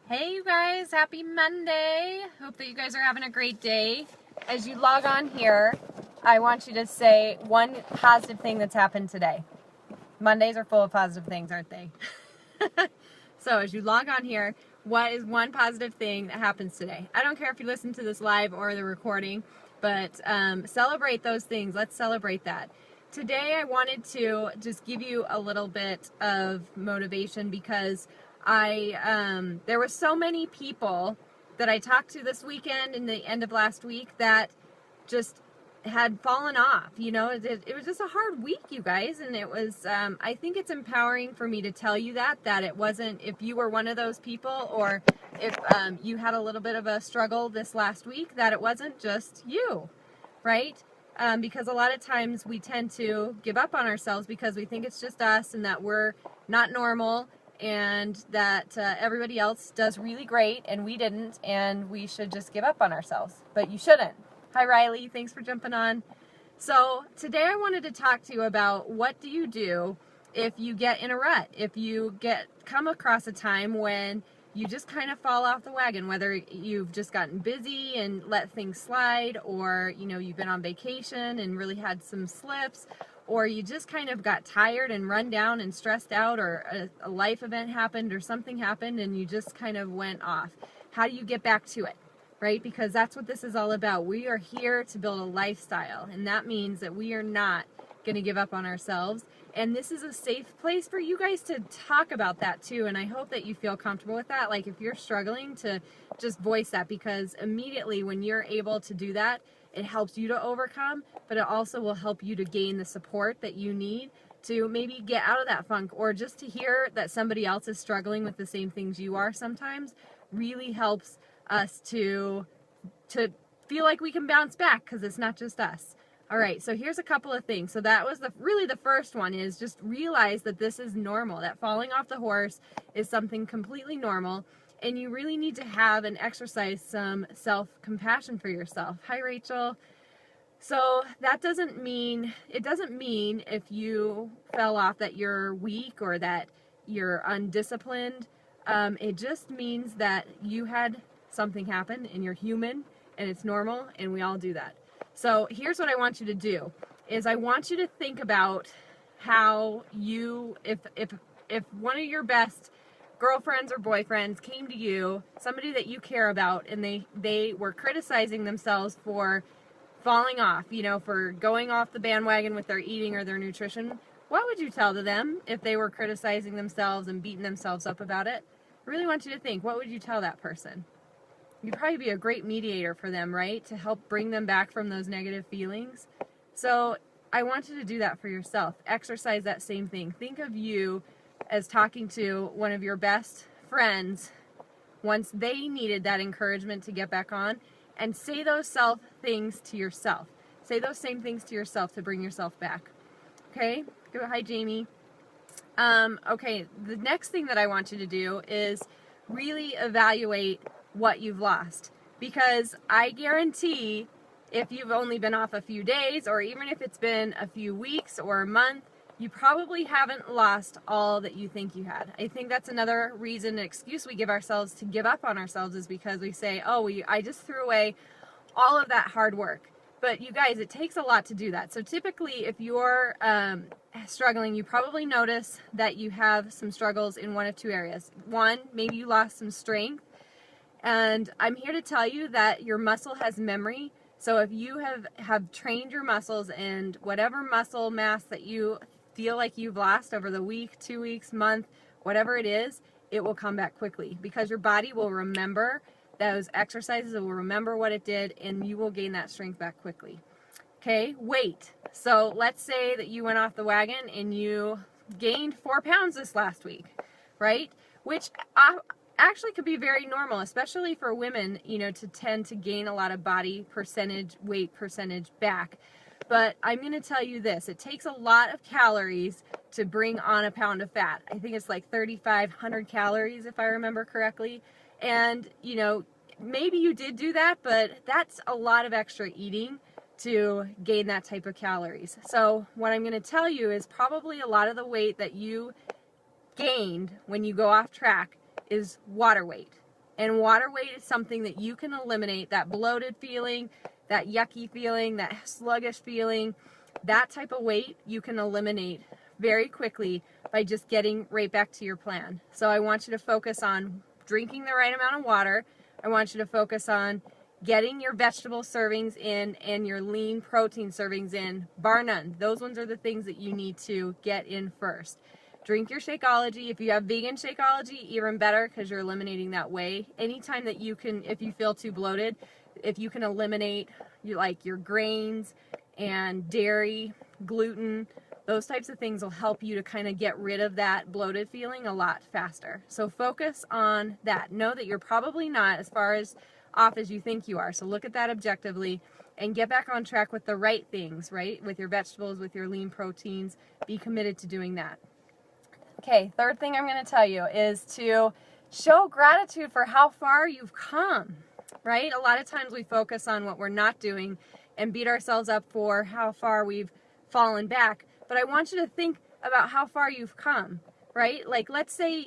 Hey you guys, happy Monday. Hope that you guys are having a great day. As you log on here, I want you to say one positive thing that's happened today. Mondays are full of positive things, aren't they? So as you log on here, what is one positive thing that happens today? I don't care if you listen to this live or the recording, but celebrate those things. Let's celebrate that. Today I wanted to just give you a little bit of motivation because there were so many people that I talked to this weekend and the end of last week that just had fallen off. You know, it was just a hard week, you guys, and it was, I think it's empowering for me to tell you that it wasn't, if you were one of those people, or if you had a little bit of a struggle this last week, that it wasn't just you, right? Because a lot of times we tend to give up on ourselves because we think it's just us and that we're not normal and that everybody else does really great and we didn't, and we should just give up on ourselves. But you shouldn't. Hi Riley, thanks for jumping on. So today I wanted to talk to you about what do you do if you get in a rut, if you come across a time when you just kind of fall off the wagon, whether you've just gotten busy and let things slide, or you know, you've been on vacation and really had some slips, or you just kind of got tired and run down and stressed out, or a life event happened or something happened and you just kind of went off. How do you get back to it? Right? Because that's what this is all about. We are here to build a lifestyle, and that means that we are not going to give up on ourselves. And this is a safe place for you guys to talk about that too, and I hope that you feel comfortable with that. Like if you're struggling, to just voice that, because immediately when you're able to do that, it helps you to overcome, but it also will help you to gain the support that you need to maybe get out of that funk, or just to hear that somebody else is struggling with the same things you are sometimes really helps us to feel like we can bounce back, because it's not just us. All right, so here's a couple of things. So that was really the first one, is just realize that this is normal, that falling off the horse is something completely normal, and you really need to have and exercise some self-compassion for yourself. Hi Rachel. So that doesn't mean if you fell off that you're weak or that you're undisciplined. It just means that you had something happen and you're human and it's normal, and we all do that. So here's what I want you to do, is I want you to think about how you, if one of your best girlfriends or boyfriends came to you, somebody that you care about, and they were criticizing themselves for falling off, you know, for going off the bandwagon with their eating or their nutrition, what would you tell to them if they were criticizing themselves and beating themselves up about it? I really want you to think, what would you tell that person? You'd probably be a great mediator for them, right? To help bring them back from those negative feelings. So I want you to do that for yourself. Exercise that same thing. Think of you as talking to one of your best friends once they needed that encouragement to get back on, and say those things to yourself. Say those same things to yourself to bring yourself back. Okay? Hi, Jamie. Okay, the next thing that I want you to do is really evaluate what you've lost, because I guarantee if you've only been off a few days, or even if it's been a few weeks or a month, you probably haven't lost all that you think you had. I think that's another reason, an excuse we give ourselves to give up on ourselves, is because we say, oh, I just threw away all of that hard work. But you guys, it takes a lot to do that. So typically, if you're struggling, you probably notice that you have some struggles in one of two areas. One, maybe you lost some strength. And I'm here to tell you that your muscle has memory. So if you have trained your muscles, and whatever muscle mass that you feel like you've lost over the week, 2 weeks, month, whatever it is, it will come back quickly, because your body will remember those exercises, it will remember what it did, and you will gain that strength back quickly. Okay, weight. So let's say that you went off the wagon and you gained 4 pounds this last week, right? Which actually could be very normal, especially for women, you know, to tend to gain a lot of body percentage, weight percentage back. But I'm going to tell you this, it takes a lot of calories to bring on a pound of fat. I think it's like 3,500 calories, if I remember correctly. And, you know, maybe you did do that, but that's a lot of extra eating to gain that type of calories. So what I'm going to tell you is probably a lot of the weight that you gained when you go off track is water weight. And water weight is something that you can eliminate, that bloated feeling, that yucky feeling, that sluggish feeling, that type of weight you can eliminate very quickly by just getting right back to your plan. So I want you to focus on drinking the right amount of water. I want you to focus on getting your vegetable servings in and your lean protein servings in, bar none. Those ones are the things that you need to get in first. Drink your Shakeology. If you have vegan Shakeology, even better, because you're eliminating that whey. Anytime that you can, if you feel too bloated, if you can eliminate your grains and dairy, gluten, those types of things will help you to kind of get rid of that bloated feeling a lot faster. So focus on that. Know that you're probably not as far as off as you think you are. So look at that objectively and get back on track with the right things, right? With your vegetables, with your lean proteins. Be committed to doing that. Okay, third thing I'm going to tell you is to show gratitude for how far you've come, right? A lot of times we focus on what we're not doing and beat ourselves up for how far we've fallen back. But I want you to think about how far you've come, right? Like, let's say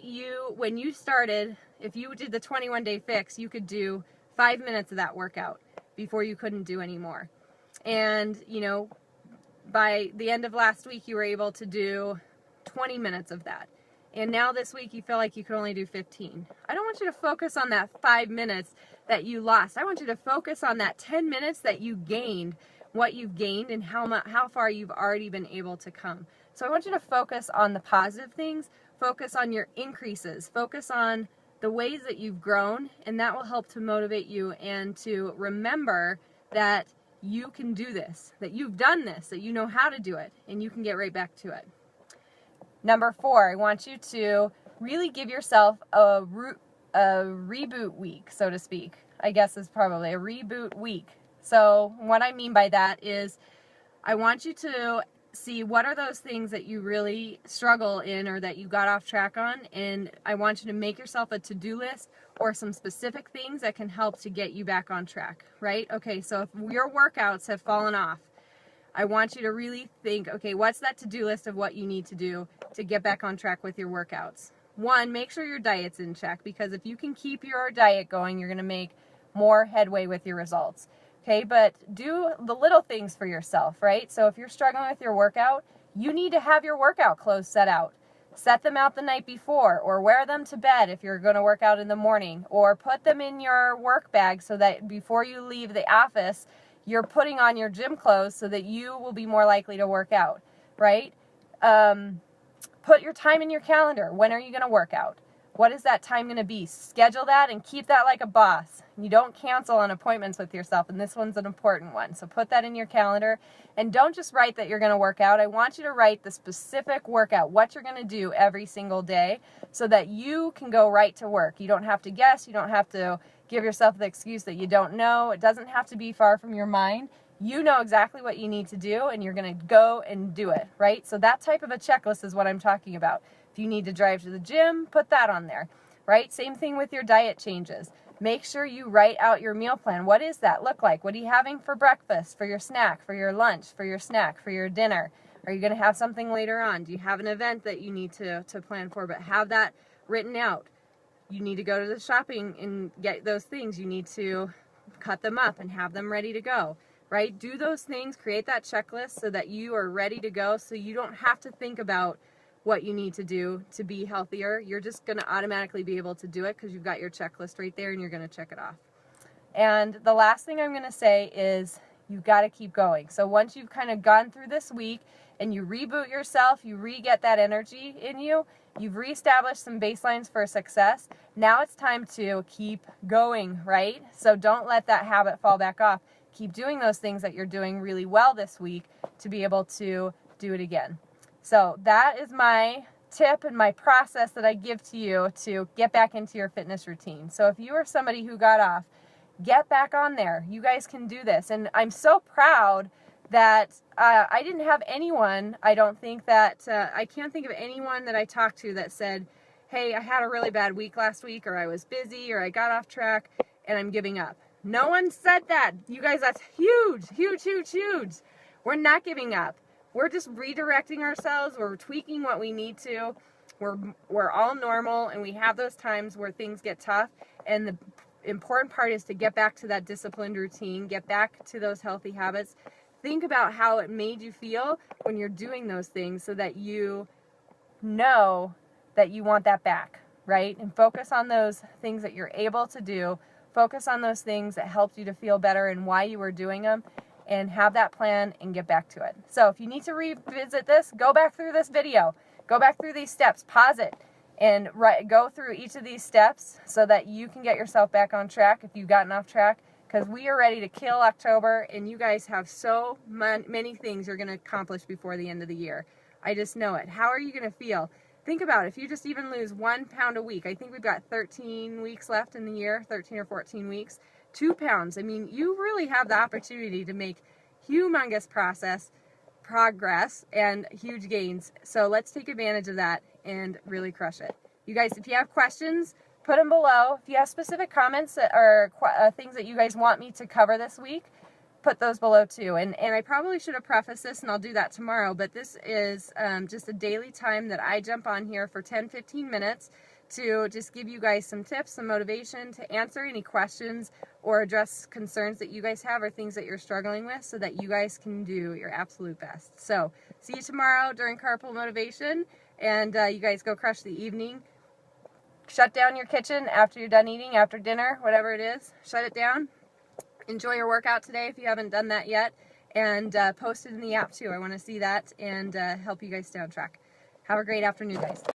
when you started, if you did the 21-day fix, you could do 5 minutes of that workout before you couldn't do anymore. And, by the end of last week, you were able to do 20 minutes of that. And now this week, you feel like you could only do 15. I don't want you to focus on that 5 minutes that you lost. I want you to focus on that 10 minutes that you gained, what you've gained, and how far you've already been able to come. So I want you to focus on the positive things, focus on your increases, focus on the ways that you've grown, and that will help to motivate you and to remember that you can do this, that you've done this, that you know how to do it, and you can get right back to it. Number 4, I want you to really give yourself a reboot week, so to speak. I guess is probably a reboot week. So what I mean by that is I want you to see what are those things that you really struggle in or that you got off track on, and I want you to make yourself a to-do list or some specific things that can help to get you back on track, right? Okay, so if your workouts have fallen off, I want you to really think, okay, what's that to-do list of what you need to do to get back on track with your workouts? 1, make sure your diet's in check, because if you can keep your diet going, you're going to make more headway with your results. Okay, but do the little things for yourself, right? So if you're struggling with your workout, you need to have your workout clothes set out. Set them out the night before, or wear them to bed if you're going to work out in the morning, or put them in your work bag so that before you leave the office, you're putting on your gym clothes so that you will be more likely to work out, right? Put your time in your calendar. When are you going to work out? What is that time going to be? Schedule that and keep that like a boss. You don't cancel on appointments with yourself, and this one's an important one. So put that in your calendar, and don't just write that you're going to work out. I want you to write the specific workout, what you're going to do every single day, so that you can go right to work. You don't have to guess. You don't have to give yourself the excuse that you don't know. It doesn't have to be far from your mind. You know exactly what you need to do, and you're going to go and do it, right? So that type of a checklist is what I'm talking about. If you need to drive to the gym, put that on there, right? Same thing with your diet changes. Make sure you write out your meal plan. What does that look like? What are you having for breakfast, for your snack, for your lunch, for your snack, for your dinner? Are you going to have something later on? Do you have an event that you need to plan for? But have that written out. You need to go to the shopping and get those things. You need to cut them up and have them ready to go, right? Do those things, create that checklist so that you are ready to go, so you don't have to think about what you need to do to be healthier. You're just going to automatically be able to do it because you've got your checklist right there and you're going to check it off. And the last thing I'm going to say is you've got to keep going. So once you've kind of gone through this week and you reboot yourself, you re-get that energy in you, you've reestablished some baselines for success, now it's time to keep going, right? So don't let that habit fall back off. Keep doing those things that you're doing really well this week to be able to do it again. So that is my tip and my process that I give to you to get back into your fitness routine. So if you are somebody who got off, get back on there. You guys can do this. And I'm so proud that I didn't have anyone, I don't think that, I can't think of anyone that I talked to that said, hey, I had a really bad week last week, or I was busy, or I got off track and I'm giving up. No one said that. You guys, that's huge, huge, huge, huge. We're not giving up. We're just redirecting ourselves. We're tweaking what we need to. We're all normal, and we have those times where things get tough, and the important part is to get back to that disciplined routine, get back to those healthy habits. Think about how it made you feel when you're doing those things so that you know that you want that back, right? And focus on those things that you're able to do. Focus on those things that helped you to feel better and why you were doing them, and have that plan and get back to it. So if you need to revisit this, go back through this video. Go back through these steps, pause it, and go through each of these steps so that you can get yourself back on track if you've gotten off track, because we are ready to kill October, and you guys have so many things you're going to accomplish before the end of the year. I just know it. How are you going to feel? Think about it. If you just even lose 1 pound a week, I think we've got 13 weeks left in the year, 13 or 14 weeks, 2 pounds. I mean, you really have the opportunity to make humongous progress and huge gains. So let's take advantage of that and really crush it. You guys, if you have questions, put them below. If you have specific comments or things that you guys want me to cover this week, put those below too. And I probably should have prefaced this, and I'll do that tomorrow, but this is just a daily time that I jump on here for 10-15 minutes to just give you guys some tips, some motivation, to answer any questions or address concerns that you guys have or things that you're struggling with, so that you guys can do your absolute best. So see you tomorrow during Carpool Motivation, and you guys go crush the evening. Shut down your kitchen after you're done eating, after dinner, whatever it is. Shut it down. Enjoy your workout today if you haven't done that yet, and post it in the app too. I want to see that and help you guys stay on track. Have a great afternoon, guys.